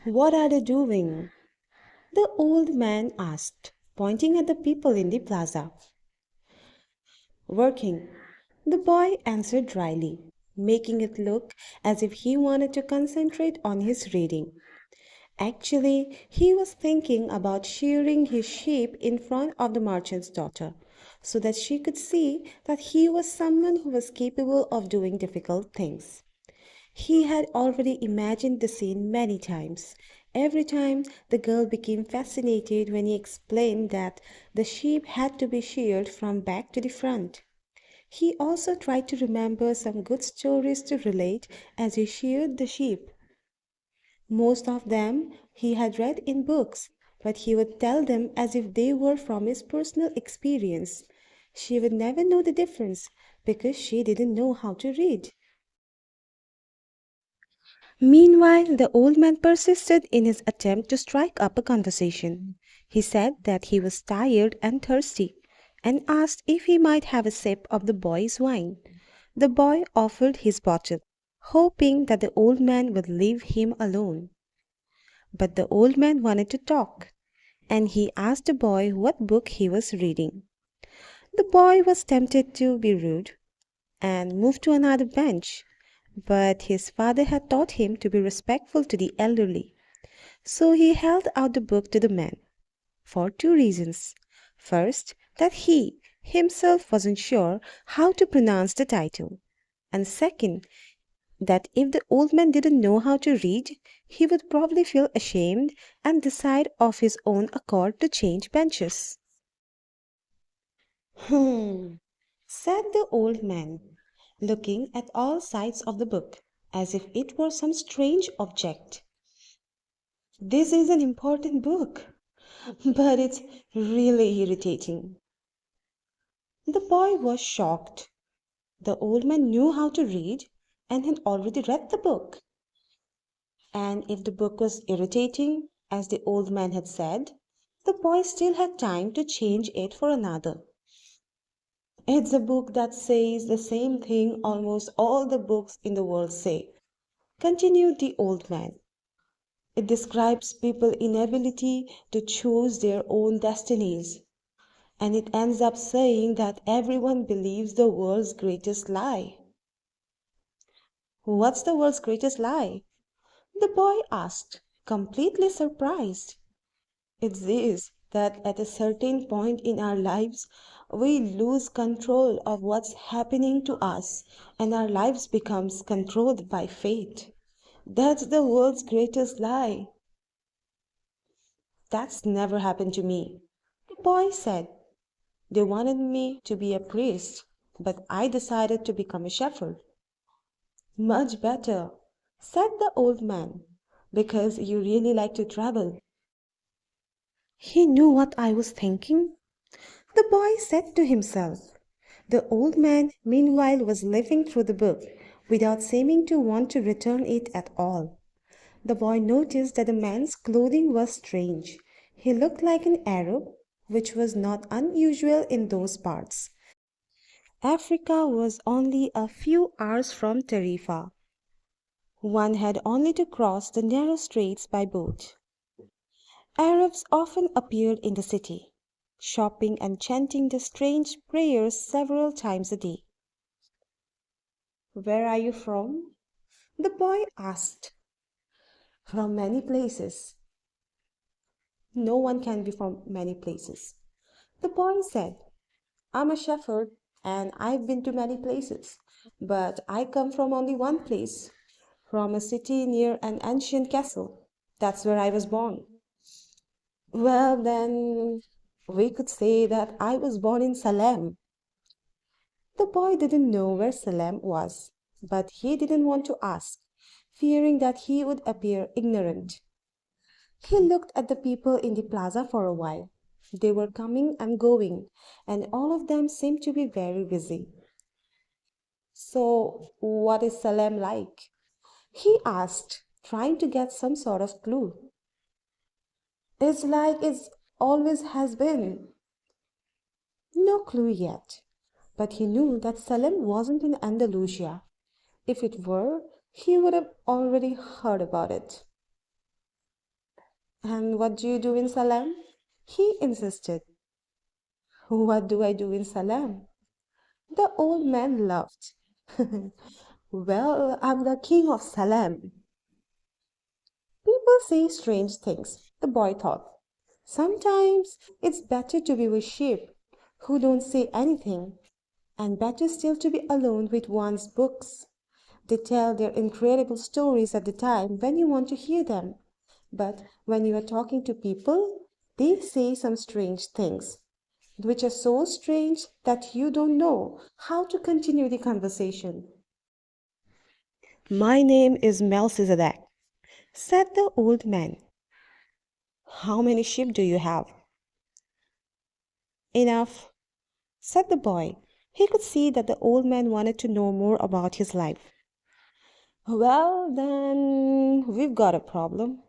What are they doing? The old man asked, pointing at the people in the plaza. Working, the boy answered dryly, making it look as if he wanted to concentrate on his reading. Actually, he was thinking about shearing his sheep in front of the merchant's daughter, so that she could see that he was someone who was capable of doing difficult things. He had already imagined the scene many times. Every time the girl became fascinated when he explained that the sheep had to be sheared from back to the front. He also tried to remember some good stories to relate as he sheared the sheep. Most of them he had read in books, but he would tell them as if they were from his personal experience. She would never know the difference because she didn't know how to read. Meanwhile, the old man persisted in his attempt to strike up a conversation. He said that he was tired and thirsty, and asked if he might have a sip of the boy's wine. The boy offered his bottle, hoping that the old man would leave him alone. But the old man wanted to talk, and he asked the boy what book he was reading. The boy was tempted to be rude and moved to another bench, but his father had taught him to be respectful to the elderly. So he held out the book to the man, for two reasons. First, that he himself wasn't sure how to pronounce the title, and second, that if the old man didn't know how to read, he would probably feel ashamed and decide of his own accord to change benches. Hmm, said the old man, looking at all sides of the book as if it were some strange object. This is an important book, but it's really irritating. The boy was shocked. The old man knew how to read and had already read the book. And if the book was irritating, as the old man had said, the boy still had time to change it for another. It's a book that says the same thing almost all the books in the world say, continued the old man. It describes people's inability to choose their own destinies. And it ends up saying that everyone believes the world's greatest lie. What's the world's greatest lie? The boy asked, completely surprised. It's this that at a certain point in our lives, we lose control of what's happening to us, and our lives becomes controlled by fate. That's the world's greatest lie. That's never happened to me. The boy said, they wanted me to be a priest, but I decided to become a shepherd. Much better, said the old man, because you really like to travel. He knew what I was thinking. The boy said to himself. The old man, meanwhile, was living through the book without seeming to want to return it at all. The boy noticed that the man's clothing was strange. He looked like an Arab, which was not unusual in those parts. Africa was only a few hours from Tarifa. One had only to cross the narrow straits by boat. Arabs often appeared in the city, shopping and chanting the strange prayers several times a day. Where are you from? The boy asked. From many places. No one can be from many places. The boy said, I'm a shepherd and I've been to many places, but I come from only one place, from a city near an ancient castle. That's where I was born. Well, then we could say that I was born in Salem. The boy didn't know where Salem was, but he didn't want to ask, fearing that he would appear ignorant. He looked at the people in the plaza for a while. They were coming and going, and all of them seemed to be very busy. So, what is Salem like? He asked, trying to get some sort of clue. It's like it always has been. No clue yet. But he knew that Salem wasn't in Andalusia. If it were, he would have already heard about it. And what do you do in Salem? He insisted. What do I do in Salem? The old man laughed. Well, I'm the king of Salem. People say strange things, the boy thought. Sometimes it's better to be with sheep who don't say anything, and better still to be alone with one's books. They tell their incredible stories at the time when you want to hear them. But when you are talking to people, they say some strange things, which are so strange that you don't know how to continue the conversation. My name is Melchizedek, said the old man. How many sheep do you have? Enough, said the boy. He could see that the old man wanted to know more about his life. Well, then, we've got a problem.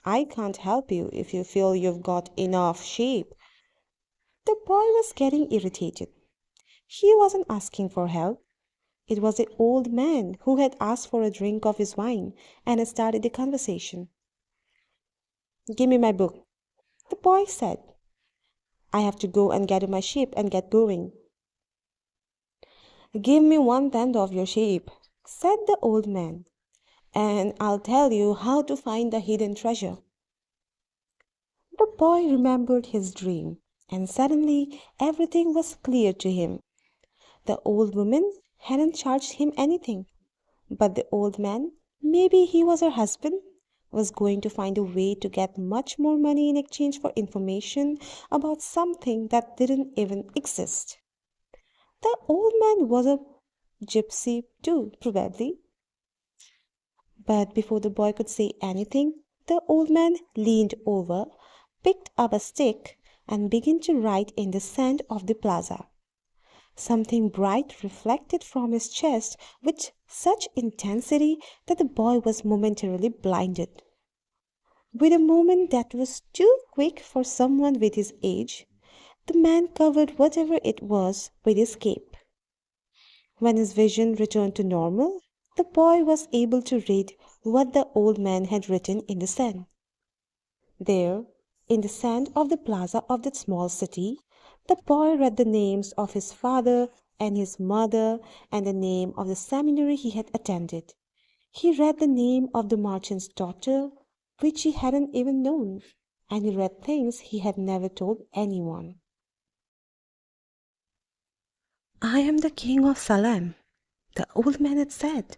I can't help you if you feel you've got enough sheep. The boy was getting irritated. He wasn't asking for help. It was the old man who had asked for a drink of his wine and had started the conversation. Give me my book, the boy said. I have to go and gather my sheep and get going. Give me 1/10 of your sheep, said the old man, and I'll tell you how to find the hidden treasure. The boy remembered his dream, and suddenly everything was clear to him. The old woman hadn't charged him anything, but the old man, maybe he was her husband, was going to find a way to get much more money in exchange for information about something that didn't even exist. The old man was a gypsy too, probably. But before the boy could say anything, the old man leaned over, picked up a stick, and began to write in the sand of the plaza. Something bright reflected from his chest with such intensity that the boy was momentarily blinded. With a movement that was too quick for someone with his age, the man covered whatever it was with his cape. When his vision returned to normal, the boy was able to read what the old man had written in the sand. There, in the sand of the plaza of that small city, the boy read the names of his father and his mother and the name of the seminary he had attended. He read the name of the merchant's daughter, which he hadn't even known, and he read things he had never told anyone. I am the king of Salem, the old man had said.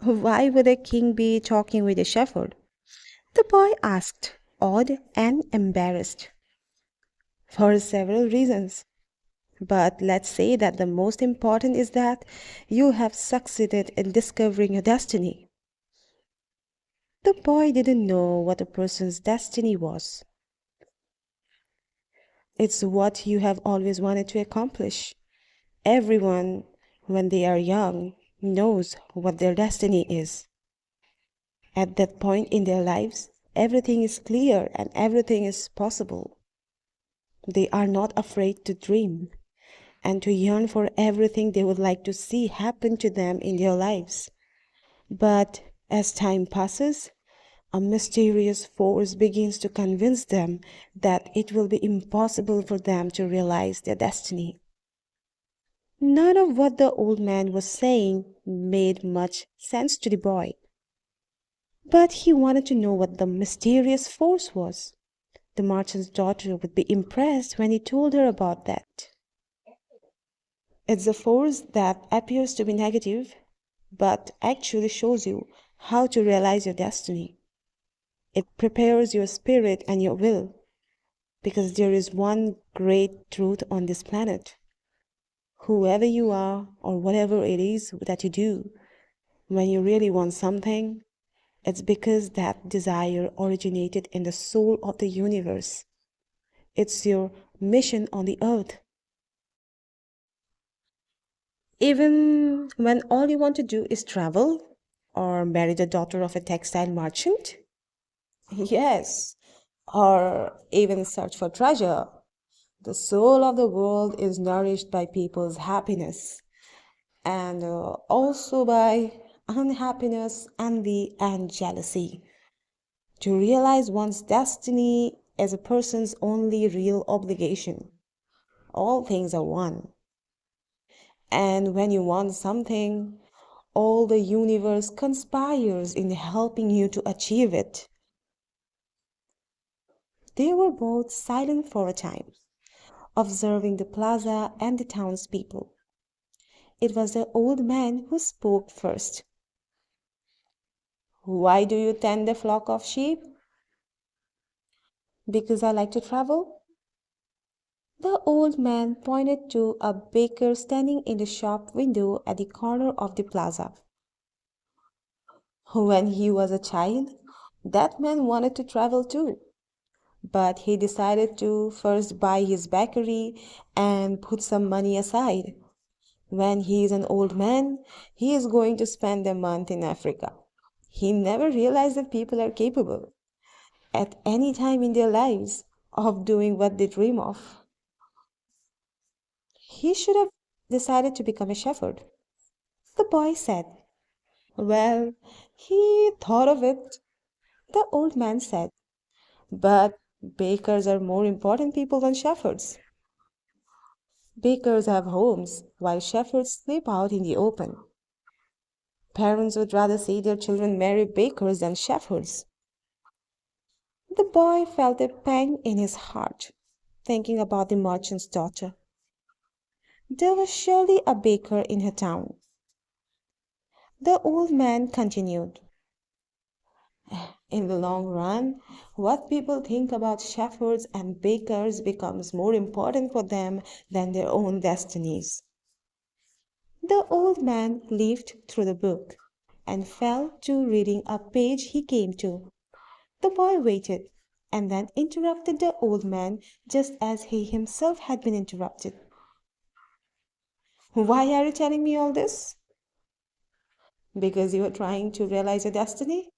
Why would a king be talking with a shepherd? The boy asked, awed and embarrassed. For several reasons. But let's say that the most important is that you have succeeded in discovering your destiny. The boy didn't know what a person's destiny was. It's what you have always wanted to accomplish. Everyone, when they are young, knows what their destiny is. At that point in their lives, everything is clear and everything is possible. They are not afraid to dream and to yearn for everything they would like to see happen to them in their lives. But as time passes, a mysterious force begins to convince them that it will be impossible for them to realize their destiny. None of what the old man was saying made much sense to the boy, but he wanted to know what the mysterious force was. The merchant's daughter would be impressed when he told her about that. It's a force that appears to be negative, but actually shows you how to realize your destiny. It prepares your spirit and your will, because there is one great truth on this planet. Whoever you are, or whatever it is that you do, when you really want something, it's because that desire originated in the soul of the universe. It's your mission on the earth. Even when all you want to do is travel or marry the daughter of a textile merchant? Yes, or even search for treasure. The soul of the world is nourished by people's happiness and also by unhappiness, envy, and jealousy. To realize one's destiny as a person's only real obligation. All things are one. And when you want something, all the universe conspires in helping you to achieve it. They were both silent for a time, observing the plaza and the townspeople. It was the old man who spoke first. Why do you tend a flock of sheep? Because I like to travel. The old man pointed to a baker standing in the shop window at the corner of the plaza. When he was a child, that man wanted to travel too, but he decided to first buy his bakery and put some money aside. When he is an old man, he is going to spend a month in Africa. He never realized that people are capable, at any time in their lives, of doing what they dream of. He should have decided to become a shepherd. The boy said. Well, he thought of it, the old man said. But bakers are more important people than shepherds. Bakers have homes, while shepherds sleep out in the open. Parents would rather see their children marry bakers than shepherds. The boy felt a pang in his heart, thinking about the merchant's daughter. There was surely a baker in her town. The old man continued. In the long run, what people think about shepherds and bakers becomes more important for them than their own destinies. The old man leafed through the book and fell to reading a page he came to. The boy waited and then interrupted the old man just as he himself had been interrupted. Why are you telling me all this? Because you are trying to realize your destiny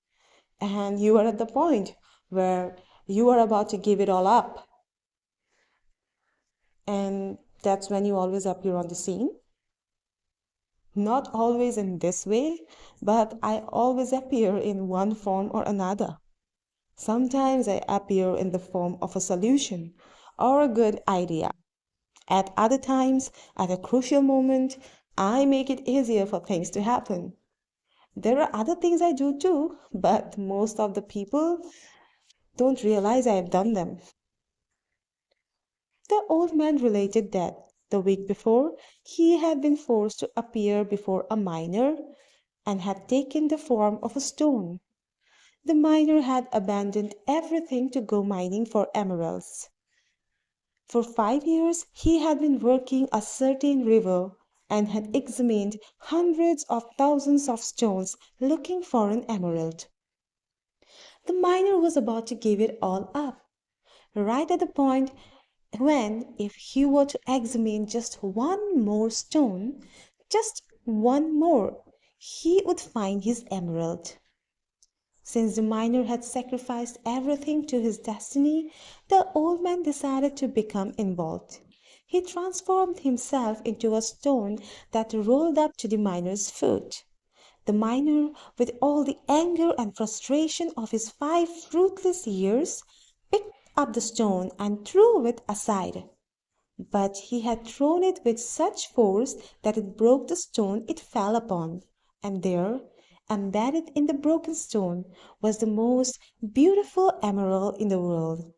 and you are at the point where you are about to give it all up. And that's when you always appear on the scene. Not always in this way, but I always appear in one form or another. Sometimes I appear in the form of a solution or a good idea. At other times, at a crucial moment, I make it easier for things to happen. There are other things I do too, but most of the people don't realize I have done them. The old man related that the week before he had been forced to appear before a miner and had taken the form of a stone. The miner had abandoned everything to go mining for emeralds. For 5 years he had been working a certain river and had examined hundreds of thousands of stones looking for an emerald. The miner was about to give it all up, right at the point when, if he were to examine just one more stone, just one more, he would find his emerald. Since the miner had sacrificed everything to his destiny, the old man decided to become involved. He transformed himself into a stone that rolled up to the miner's foot. The miner, with all the anger and frustration of his 5 fruitless years, picked up the stone and threw it aside. But he had thrown it with such force that it broke the stone it fell upon, and there, embedded in the broken stone, was the most beautiful emerald in the world.